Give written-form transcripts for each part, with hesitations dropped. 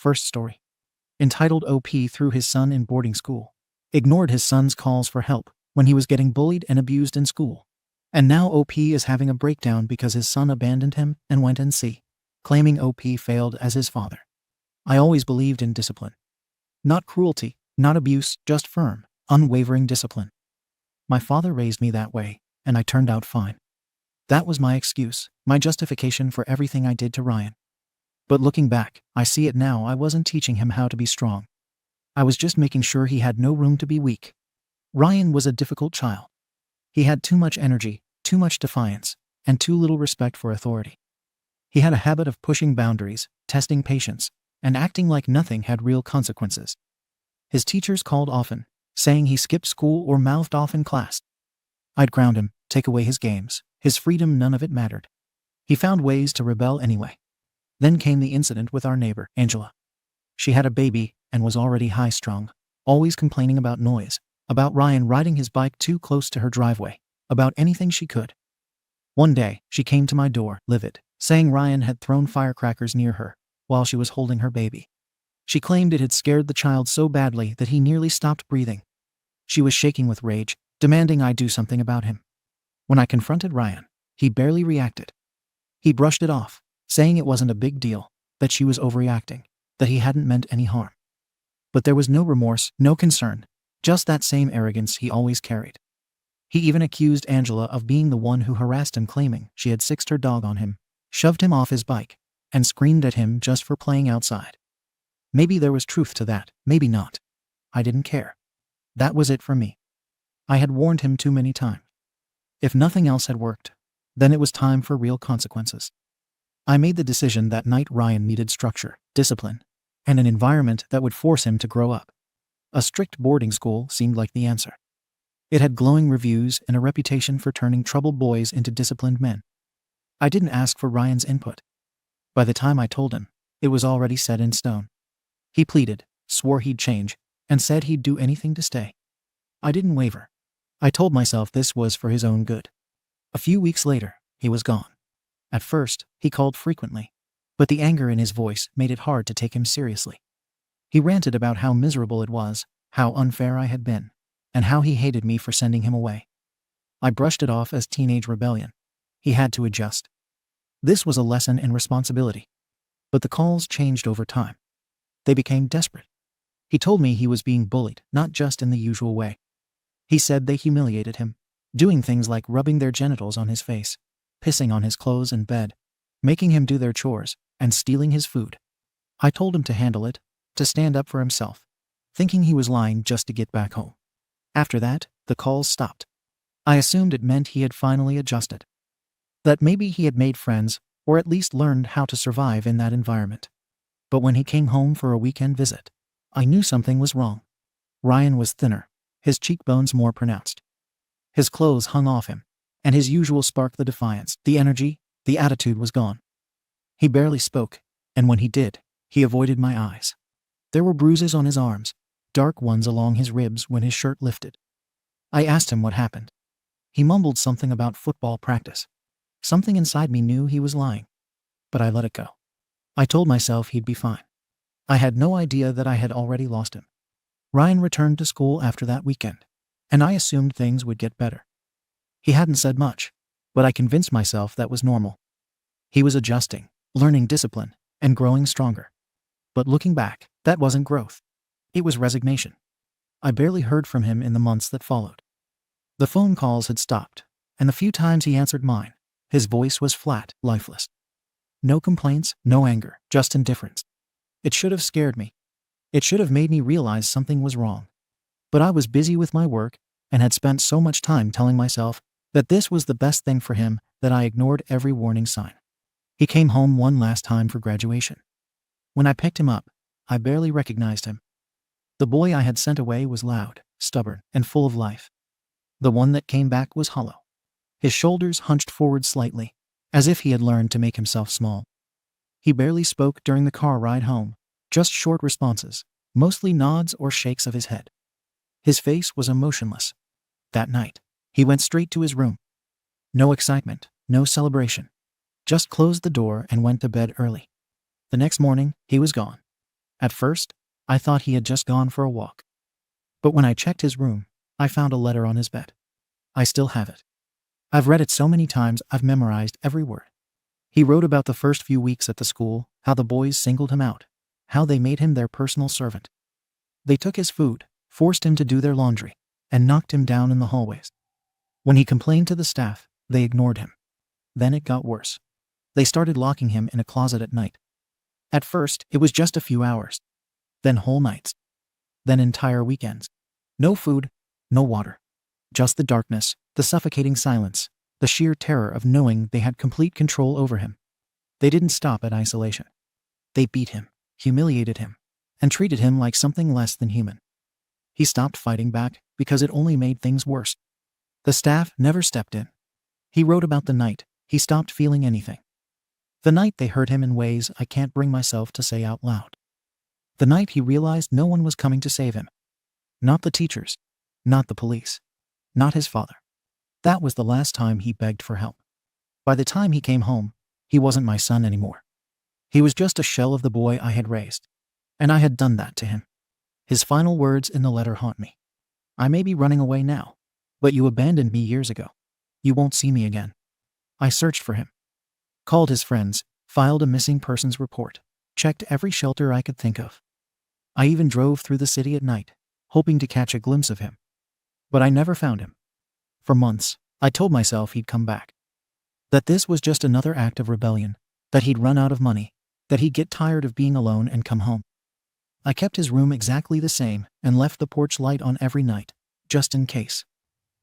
first story. Entitled OP threw his son in boarding school. Ignored his son's calls for help when he was getting bullied and abused in school. And now OP is having a breakdown because his son abandoned him and went NC, claiming OP failed as his father. I always believed in discipline. Not cruelty, not abuse, just firm, unwavering discipline. My father raised me that way, and I turned out fine. That was my excuse, my justification for everything I did to Ryan. But looking back, I see it now. I wasn't teaching him how to be strong. I was just making sure he had no room to be weak. Ryan was a difficult child. He had too much energy, too much defiance, and too little respect for authority. He had a habit of pushing boundaries, testing patience, and acting like nothing had real consequences. His teachers called often, saying he skipped school or mouthed off in class. I'd ground him, take away his games, his freedom, none of it mattered. He found ways to rebel anyway. Then came the incident with our neighbor, Angela. She had a baby and was already high-strung, always complaining about noise, about Ryan riding his bike too close to her driveway, about anything she could. One day, she came to my door, livid, saying Ryan had thrown firecrackers near her while she was holding her baby. She claimed it had scared the child so badly that he nearly stopped breathing. She was shaking with rage, demanding I do something about him. When I confronted Ryan, he barely reacted. He brushed it off, saying it wasn't a big deal, that she was overreacting, that he hadn't meant any harm. But there was no remorse, no concern, just that same arrogance he always carried. He even accused Angela of being the one who harassed him, claiming she had sixed her dog on him, shoved him off his bike, and screamed at him just for playing outside. Maybe there was truth to that, maybe not. I didn't care. That was it for me. I had warned him too many times. If nothing else had worked, then it was time for real consequences. I made the decision that night Ryan needed structure, discipline, and an environment that would force him to grow up. A strict boarding school seemed like the answer. It had glowing reviews and a reputation for turning troubled boys into disciplined men. I didn't ask for Ryan's input. By the time I told him, it was already set in stone. He pleaded, swore he'd change, and said he'd do anything to stay. I didn't waver. I told myself this was for his own good. A few weeks later, he was gone. At first, he called frequently, but the anger in his voice made it hard to take him seriously. He ranted about how miserable it was, how unfair I had been, and how he hated me for sending him away. I brushed it off as teenage rebellion. He had to adjust. This was a lesson in responsibility. But the calls changed over time. They became desperate. He told me he was being bullied, not just in the usual way. He said they humiliated him, doing things like rubbing their genitals on his face, pissing on his clothes and bed, making him do their chores, and stealing his food. I told him to handle it, to stand up for himself, thinking he was lying just to get back home. After that, the calls stopped. I assumed it meant he had finally adjusted. That maybe he had made friends, or at least learned how to survive in that environment. But when he came home for a weekend visit, I knew something was wrong. Ryan was thinner, his cheekbones more pronounced. His clothes hung off him, and his usual spark, the defiance, the energy, the attitude was gone. He barely spoke, and when he did, he avoided my eyes. There were bruises on his arms, dark ones along his ribs when his shirt lifted. I asked him what happened. He mumbled something about football practice. Something inside me knew he was lying, but I let it go. I told myself he'd be fine. I had no idea that I had already lost him. Ryan returned to school after that weekend, and I assumed things would get better. He hadn't said much, but I convinced myself that was normal. He was adjusting, learning discipline, and growing stronger. But looking back, that wasn't growth. It was resignation. I barely heard from him in the months that followed. The phone calls had stopped, and the few times he answered mine, his voice was flat, lifeless. No complaints, no anger, just indifference. It should have scared me. It should have made me realize something was wrong. But I was busy with my work and had spent so much time telling myself that this was the best thing for him that I ignored every warning sign. He came home one last time for graduation. When I picked him up, I barely recognized him. The boy I had sent away was loud, stubborn, and full of life. The one that came back was hollow. His shoulders hunched forward slightly, as if he had learned to make himself small. He barely spoke during the car ride home, just short responses, mostly nods or shakes of his head. His face was emotionless. That night, he went straight to his room. No excitement, no celebration. Just closed the door and went to bed early. The next morning, he was gone. At first, I thought he had just gone for a walk. But when I checked his room, I found a letter on his bed. I still have it. I've read it so many times I've memorized every word. He wrote about the first few weeks at the school, how the boys singled him out, how they made him their personal servant. They took his food, forced him to do their laundry, and knocked him down in the hallways. When he complained to the staff, they ignored him. Then it got worse. They started locking him in a closet at night. At first, it was just a few hours. Then whole nights. Then entire weekends. No food, no water. Just the darkness, the suffocating silence, the sheer terror of knowing they had complete control over him. They didn't stop at isolation. They beat him, humiliated him, and treated him like something less than human. He stopped fighting back because it only made things worse. The staff never stepped in. He wrote about the night he stopped feeling anything. The night they hurt him in ways I can't bring myself to say out loud. The night he realized no one was coming to save him. Not the teachers. Not the police. Not his father. That was the last time he begged for help. By the time he came home, he wasn't my son anymore. He was just a shell of the boy I had raised. And I had done that to him. His final words in the letter haunt me. I may be running away now, but you abandoned me years ago. You won't see me again. I searched for him. Called his friends, filed a missing persons report, checked every shelter I could think of. I even drove through the city at night, hoping to catch a glimpse of him. But I never found him. For months, I told myself he'd come back. That this was just another act of rebellion, that he'd run out of money, that he'd get tired of being alone and come home. I kept his room exactly the same and left the porch light on every night, just in case.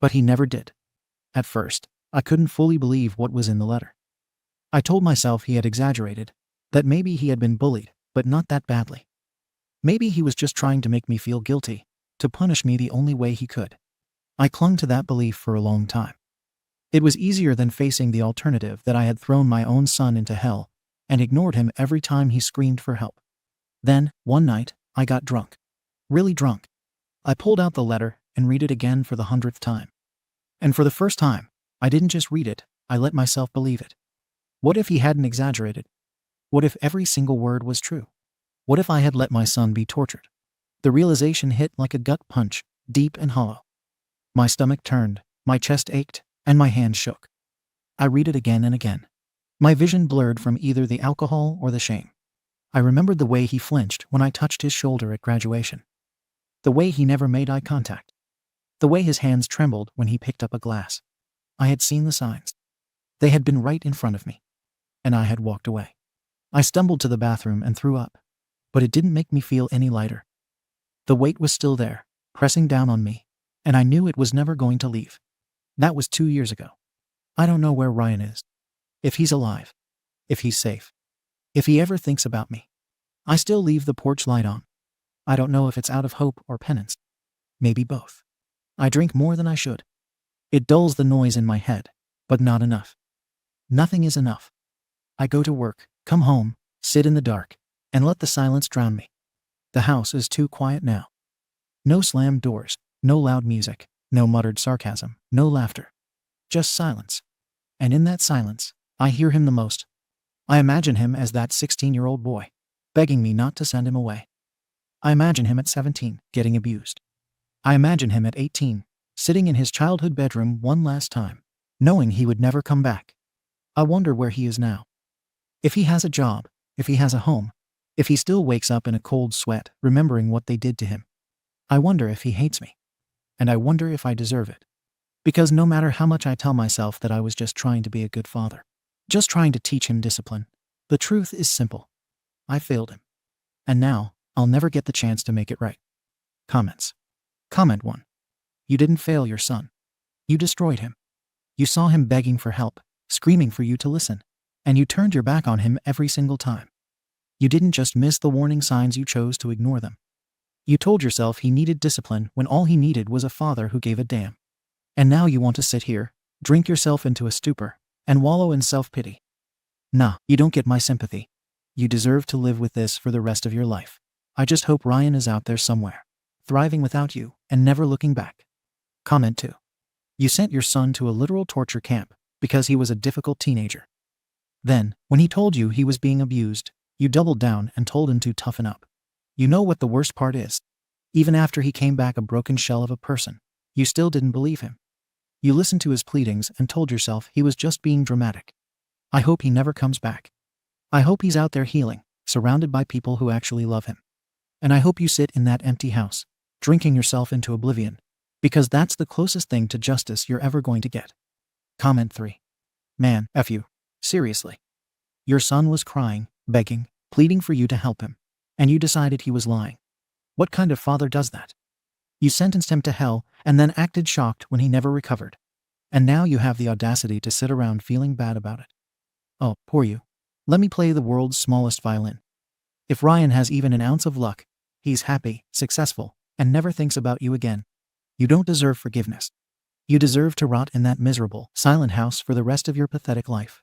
But he never did. At first, I couldn't fully believe what was in the letter. I told myself he had exaggerated, that maybe he had been bullied, but not that badly. Maybe he was just trying to make me feel guilty, to punish me the only way he could. I clung to that belief for a long time. It was easier than facing the alternative that I had thrown my own son into hell and ignored him every time he screamed for help. Then, one night, I got drunk. Really drunk. I pulled out the letter and read it again for the 100th time. And for the first time, I didn't just read it, I let myself believe it. What if he hadn't exaggerated? What if every single word was true? What if I had let my son be tortured? The realization hit like a gut punch, deep and hollow. My stomach turned, my chest ached, and my hands shook. I read it again and again. My vision blurred from either the alcohol or the shame. I remembered the way he flinched when I touched his shoulder at graduation. The way he never made eye contact. The way his hands trembled when he picked up a glass. I had seen the signs. They had been right in front of me. And I had walked away. I stumbled to the bathroom and threw up. But it didn't make me feel any lighter. The weight was still there, pressing down on me, and I knew it was never going to leave. That was 2 years ago. I don't know where Ryan is. If he's alive. If he's safe. If he ever thinks about me. I still leave the porch light on. I don't know if it's out of hope or penance. Maybe both. I drink more than I should. It dulls the noise in my head, but not enough. Nothing is enough. I go to work, come home, sit in the dark, and let the silence drown me. The house is too quiet now. No slammed doors, no loud music, no muttered sarcasm, no laughter. Just silence. And in that silence, I hear him the most. I imagine him as that 16-year-old boy, begging me not to send him away. I imagine him at 17, getting abused. I imagine him at 18, sitting in his childhood bedroom one last time, knowing he would never come back. I wonder where he is now. If he has a job, if he has a home, if he still wakes up in a cold sweat, remembering what they did to him. I wonder if he hates me. And I wonder if I deserve it. Because no matter how much I tell myself that I was just trying to be a good father, just trying to teach him discipline, the truth is simple. I failed him. And now, I'll never get the chance to make it right. Comments. Comment 1. You didn't fail your son. You destroyed him. You saw him begging for help, screaming for you to listen, and you turned your back on him every single time. You didn't just miss the warning signs, you chose to ignore them. You told yourself he needed discipline when all he needed was a father who gave a damn. And now you want to sit here, drink yourself into a stupor, and wallow in self-pity. Nah, you don't get my sympathy. You deserve to live with this for the rest of your life. I just hope Ryan is out there somewhere, thriving without you and never looking back. Comment 2. You sent your son to a literal torture camp because he was a difficult teenager. Then, when he told you he was being abused, you doubled down and told him to toughen up. You know what the worst part is? Even after he came back a broken shell of a person, you still didn't believe him. You listened to his pleadings and told yourself he was just being dramatic. I hope he never comes back. I hope he's out there healing, surrounded by people who actually love him. And I hope you sit in that empty house, drinking yourself into oblivion, because that's the closest thing to justice you're ever going to get. Comment 3. Man, F you. Seriously. Your son was crying, begging, pleading for you to help him, and you decided he was lying. What kind of father does that? You sentenced him to hell and then acted shocked when he never recovered. And now you have the audacity to sit around feeling bad about it. Oh, poor you. Let me play the world's smallest violin. If Ryan has even an ounce of luck, he's happy, successful, and never thinks about you again. You don't deserve forgiveness. You deserve to rot in that miserable, silent house for the rest of your pathetic life.